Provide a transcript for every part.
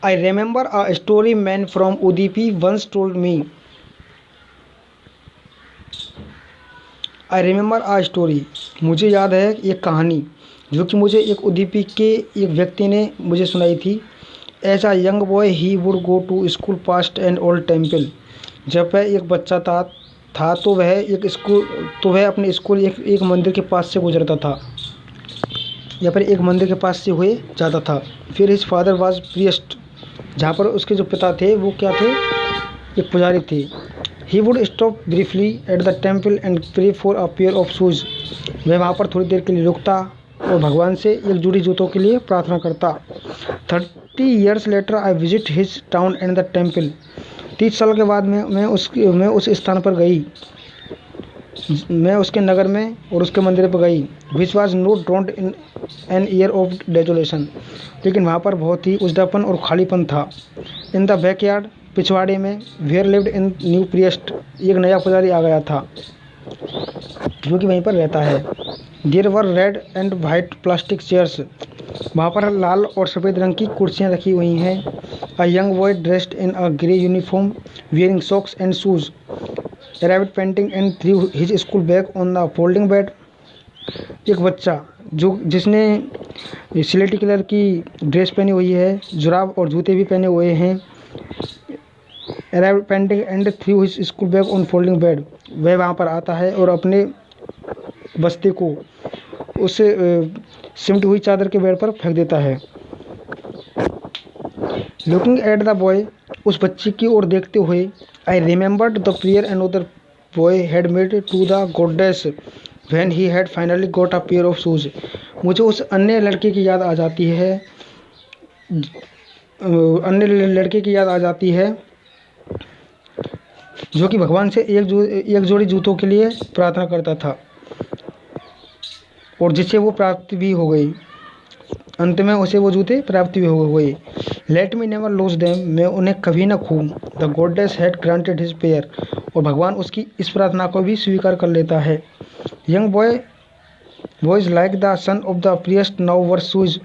I remember a story man from Udupi once told me. I remember a story. मुझे याद है एक कहानी जो कि मुझे एक उदीपी के एक व्यक्ति ने मुझे सुनाई थी। As a young boy he would go to school past an old temple. जब वह एक बच्चा था तो वह अपने स्कूल एक मंदिर के पास से गुजरता था या फिर एक मंदिर के पास से हुए जाता था। फिर हिज फादर वाज प्रीस्ट, जहाँ पर उसके जो पिता थे वो क्या थे, एक पुजारी थे। He would stop briefly at the temple and pray for a pair of shoes. वह वहाँ पर थोड़ी देर के लिए रुकता और भगवान से एक जोड़ी जूतों के लिए प्रार्थना करता। 30 years later I visit his town and the temple. 30 साल के बाद मैं उस स्थान पर गई, मैं उसके नगर में और उसके मंदिर पर गई। Which was not drowned in an year of desolation. लेकिन वहाँ पर बहुत ही उजड़ापन और खालीपन था। इन द बैकयार्ड, पिछवाड़े में, where lived in new priest, एक नया पुजारी आ गया था जो कि वहीं पर रहता है। There were red and white plastic chairs, वहाँ पर लाल और सफ़ेद रंग की कुर्सियाँ रखी हुई हैं। A young boy dressed in a grey uniform wearing socks and shoes arrived painting and through his school bag on the folding bed. एक बच्चा जिसने स्लेटी कलर की ड्रेस पहनी हुई है, जुराब और जूते भी पहने हुए हैं। Arrived painting and through his school bag on folding bed, वह वहाँ पर आता है और अपने बस्ते को उस सिमटी हुई चादर के बेड पर फेंक देता है। लुकिंग एट द बॉय, उस बच्चे की ओर देखते हुए, I remembered the prayer another boy had made to the goddess when he had finally got a pair of shoes. मुझे उस अन्य लड़के की याद आ जाती है जो कि भगवान से एक जोड़ी जूतों के लिए प्रार्थना करता था और जिसे वो प्राप्त भी हो गई। अंत में उसे वो जूते प्राप्त भी हो गए। Let me never lose them, मैं उन्हें कभी न खो। The goddess had granted his prayer, और भगवान उसकी इस प्रार्थना को भी स्वीकार कर लेता है। Young boys like the son of the priest now wear shoes,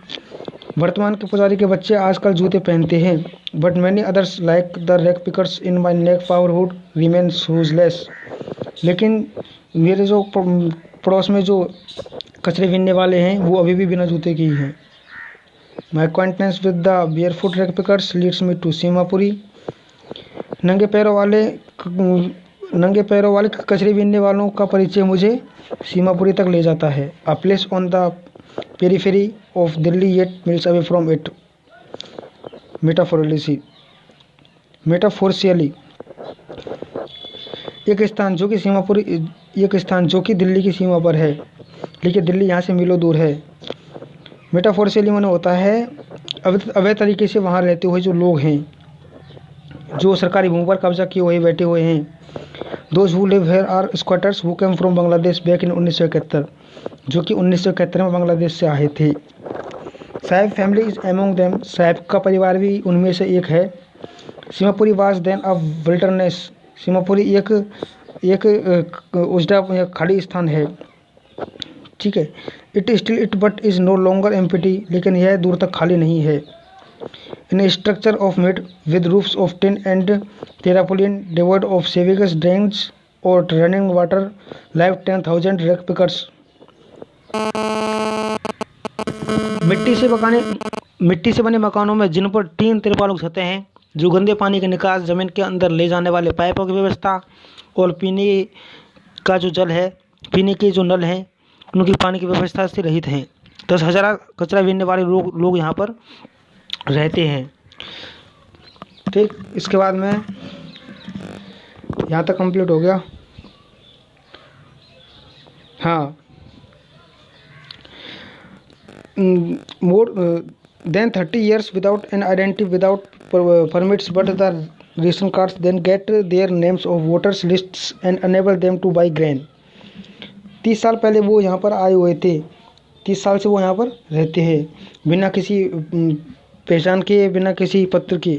वर्तमान के पुजारी के बच्चे आजकल जूते पहनते हैं। But many others like the rag pickers in my neighbourhood remain shoeless, लेकिन मेरे जो पड़ोस में जो कचरे बीनने वाले हैं वो अभी भी बिना जूते के ही हैं। My acquaintance with the barefoot rag pickers leads me to Seemapuri, नंगे पैरों वाले कचरे बीनने वालों का परिचय मुझे सीमापुरी तक ले जाता है। A place on the periphery of Delhi yet miles away from it. Metaphorically, एक स्थान जो कि दिल्ली की सीमा पर है, लेकिन दिल्ली यहाँ से मीलों दूर है। मेटाफोरिशियली माने होता है अवैध तरीके से वहाँ रहते हुए जो लोग हैं, जो सरकारी भूमि पर कब्जा किए हुए बैठे हुए हैं। Those who live here are squatters who came from Bangladesh back in 1971, जो कि 1971 में बांग्लादेश से आए थे। Sahib family is among them, Sahib का परिवार भी उनमें से एक है। Seemapuri was then a wilderness, Seemapuri एक उजड़ा खाली स्थान है। ठीक है। It still it but is no longer empty, लेकिन यह दूर तक खाली नहीं है। In structure of made with roofs of tin and tarpaulin devoid of सेवेगस ड्रेन्स और running water live 10,000 rag pickers. मिट्टी से बने मकानों में जिन पर टीन तिरपालों की छतें हैं, जो गंदे पानी का निकास, जमीन के अंदर ले जाने वाले पाइपों की व्यवस्था और पीने का जो जल है, पीने के जो नल हैं, उनकी पानी की व्यवस्था से रहित हैं। 10,000 कचरा बीनने वाले लोग यहाँ पर रहते हैं। ठीक, इसके बाद में यहाँ तक कंप्लीट हो गया। हाँ, more than 30 years without an identity, without permits, but the ration cards then get their names of voters lists and enable them to buy grain। 30 साल पहले वो यहाँ पर आए हुए थे। 30 साल से वो यहाँ पर रहते हैं बिना किसी पहचान के, बिना किसी पत्र के।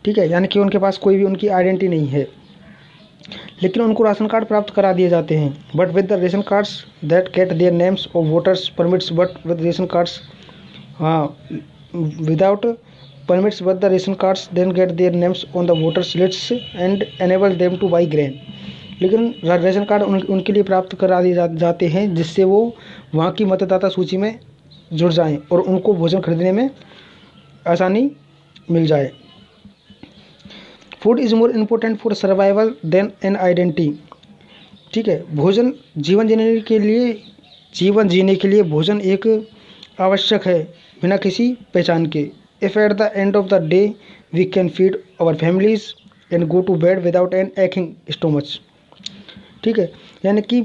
ठीक है, यानी कि उनके पास कोई भी उनकी आइडेंटिटी नहीं है, लेकिन उनको राशन कार्ड प्राप्त करा दिए जाते हैं। But with the ration cards that get their names of voters permits, but with ration cards without permits but the ration cards then get their names on the voter lists and enable them to buy grain। लेकिन ration card उनके लिए प्राप्त करा दिए जाते हैं जिससे वो वहाँ की मतदाता सूची में जुड़ जाएं और उनको भोजन खरीदने में आसानी मिल जाए। Food is more important for survival than an identity. ठीक है, भोजन जीवन जीने के लिए भोजन एक आवश्यक है बिना किसी पहचान के। If at the end of the day we can feed our families and go to bed without an aching stomach. ठीक है, यानी कि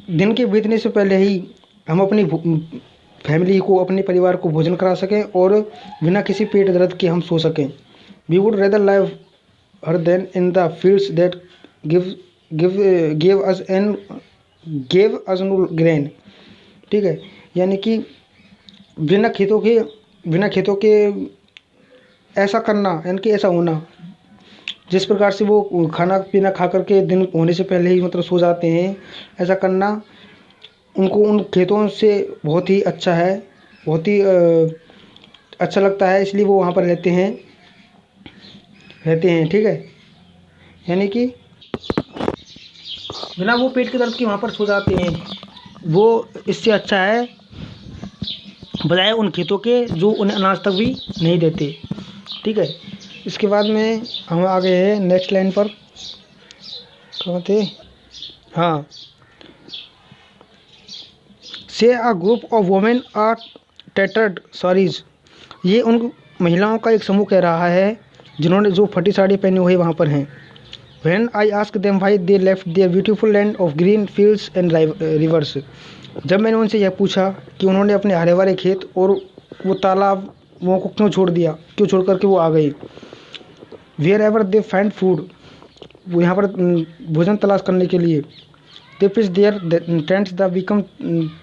दिन के बीतने से पहले ही हम अपनी फैमिली को, अपने परिवार को भोजन करा सकें और बिना किसी पेट दर्द के हम सो सकें। We would rather live here than in the fields that give us no grain. ठीक है, यानी कि बिना खेतों के ऐसा करना, यानी कि ऐसा होना जिस प्रकार से वो खाना पीना खा करके दिन होने से पहले ही मतलब सो जाते हैं, ऐसा करना उनको उन खेतों से बहुत ही अच्छा है, बहुत ही अच्छा लगता है, इसलिए वो वहाँ पर रहते हैं। ठीक है, यानी कि बिना वो पेट के दर्द के वहाँ पर सो जाते हैं, वो इससे अच्छा है बजाय उन खेतों के जो उन्हें अनाज तक भी नहीं देते। ठीक है, इसके बाद में हम आ गए हैं नेक्स्ट लाइन पर। कहाँ थे? हाँ, say a group of women are tattered saris. ये उन महिलाओं का एक समूह कह रहा है जिन्होंने जो फटी साड़ी पहनी हुई वहाँ पर हैं। When I asked them why they left their beautiful land of green fields and rivers। जब मैंने उनसे यह पूछा कि उन्होंने अपने हरे भरे खेत और वो तालाब वो को क्यों छोड़ दिया, क्यों छोड़ करके वो आ गए। Wherever they find food, वो यहाँ पर भोजन तलाश करने के लिए। They pitch their tents that become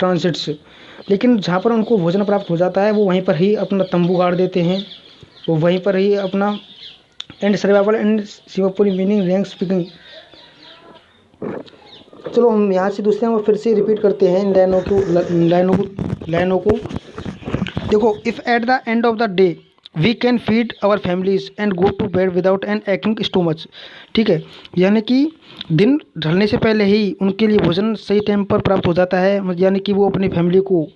transits। लेकिन जहाँ पर उनको भोजन प्राप्त हो जाता है वो वहीं पर ही अपना तंबू गाड़ देते हैं, वो वहीं पर ही अपना and survival and Shivpuri meaning rank speaking. चलो हम यहाँ से दूसरे में फिर से रिपीट करते हैं लाइनों को। देखो, if at the end of the day we can feed our families and go to bed without an aching stomach. ठीक है, यानी कि दिन ढलने से पहले ही उनके लिए भोजन सही टाइम पर प्राप्त हो जाता है, यानी कि वो अपनी फैमिली को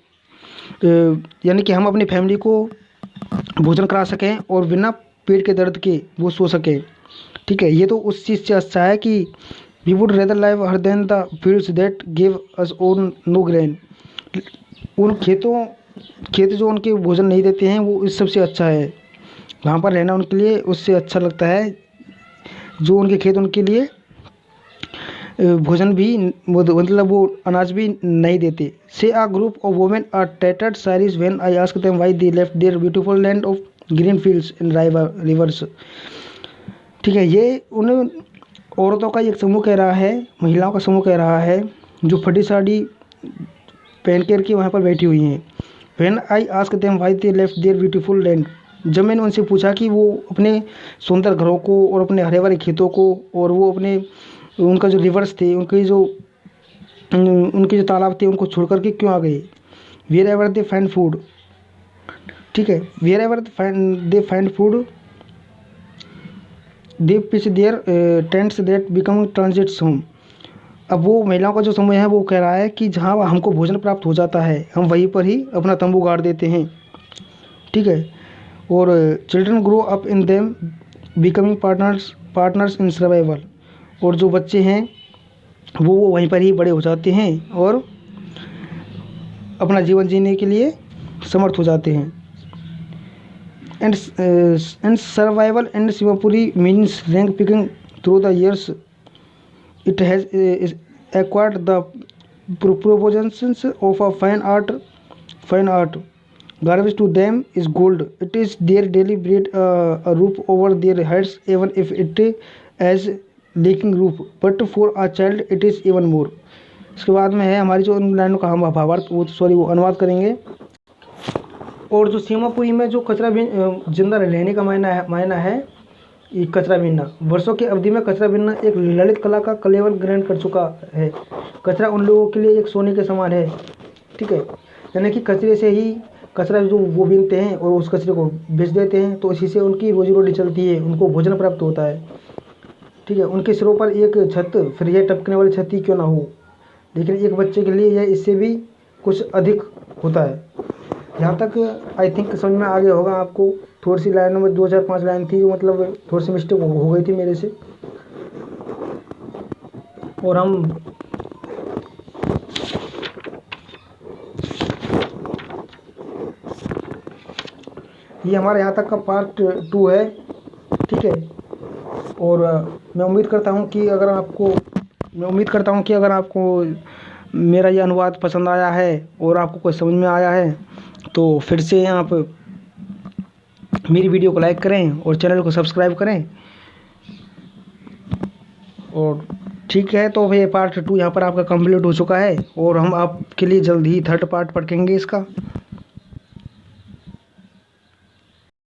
यानी कि हम अपनी फैमिली को भोजन करा सकें और बिना पेट के दर्द के वो सो सके। ठीक है, ये तो उस चीज़ से अच्छा है कि we would rather live here than the fields that give us own no grain. उन खेत जो उनके भोजन नहीं देते हैं वो इस सबसे अच्छा है, वहाँ पर रहना उनके लिए उससे अच्छा लगता है जो उनके खेत उनके लिए भोजन भी मतलब वो अनाज भी नहीं देते। Say a group of women are tattered saris when I ask them why they left their beautiful land of green fields in rivers. ठीक है, ये उन औरतों का एक समूह कह रहा है, महिलाओं का समूह कह रहा है जो फटी साड़ी पहन कर के वहाँ पर बैठी हुई हैं। When I ask them why they left their beautiful land. जब मैंने उनसे पूछा कि वो अपने सुंदर घरों को और अपने हरे भरे खेतों को और वो अपने उनका जो रिवर्स थे, उनके जो तालाब थे उनको छोड़ करके क्यों आ गए। Wherever they find food. ठीक है, wherever they find food they pitch their tents that become transits home. अब वो महिलाओं का जो समूह है वो कह रहा है कि जहाँ हमको भोजन प्राप्त हो जाता है हम वहीं पर ही अपना तंबू गाड़ देते हैं। ठीक है, और children grow up in them becoming partners in survival. और जो बच्चे हैं वो वहीं पर ही बड़े हो जाते हैं और अपना जीवन जीने के लिए समर्थ हो जाते हैं। And survival and Shivpuri means rank picking through the years. It has acquired the proportions of a fine art. Garbage to them is gold. It is their daily bread, a roof over their heads, even if it has leaking roof. But for a child, it is even more. इसके बाद में है हमारी जो इन लाइनों का हम भावार्थ वो अनुवाद करेंगे। और जो सीमापुरी में जो कचरा जिंदा रहने का मायना है ये कचरा बीनना। वर्षों की अवधि में कचरा बीनना एक ललित कला का कलेवर ग्रहण कर चुका है। कचरा उन लोगों के लिए एक सोने के समान है। ठीक है, यानी कि कचरे से ही कचरा जो वो बीनते हैं और उस कचरे को बेच देते हैं, तो इसी से उनकी रोजी रोटी चलती है, उनको भोजन प्राप्त होता है। ठीक है, उनके सिरों पर एक छत, फिर यह टपकने वाली छत ही क्यों ना हो, लेकिन एक बच्चे के लिए यह इससे भी कुछ अधिक होता है। यहाँ तक आई थिंक समझ में आ गया होगा आपको। थोड़ी सी लाइनों में 2 4 5 लाइन थी जो मतलब थोड़ी सी मिस्टेक हो गई थी मेरे से। और हम ये हमारे यहाँ तक का पार्ट 2 है। ठीक है, और मैं उम्मीद करता हूँ कि अगर आपको मेरा ये अनुवाद पसंद आया है और आपको कुछ समझ में आया है, तो फिर से आप मेरी वीडियो को लाइक करें और चैनल को सब्सक्राइब करें। और ठीक है, तो ये पार्ट 2 यहाँ पर आपका कंप्लीट हो चुका है और हम आपके लिए जल्द ही 3rd पार्ट पढ़ेंगे इसका।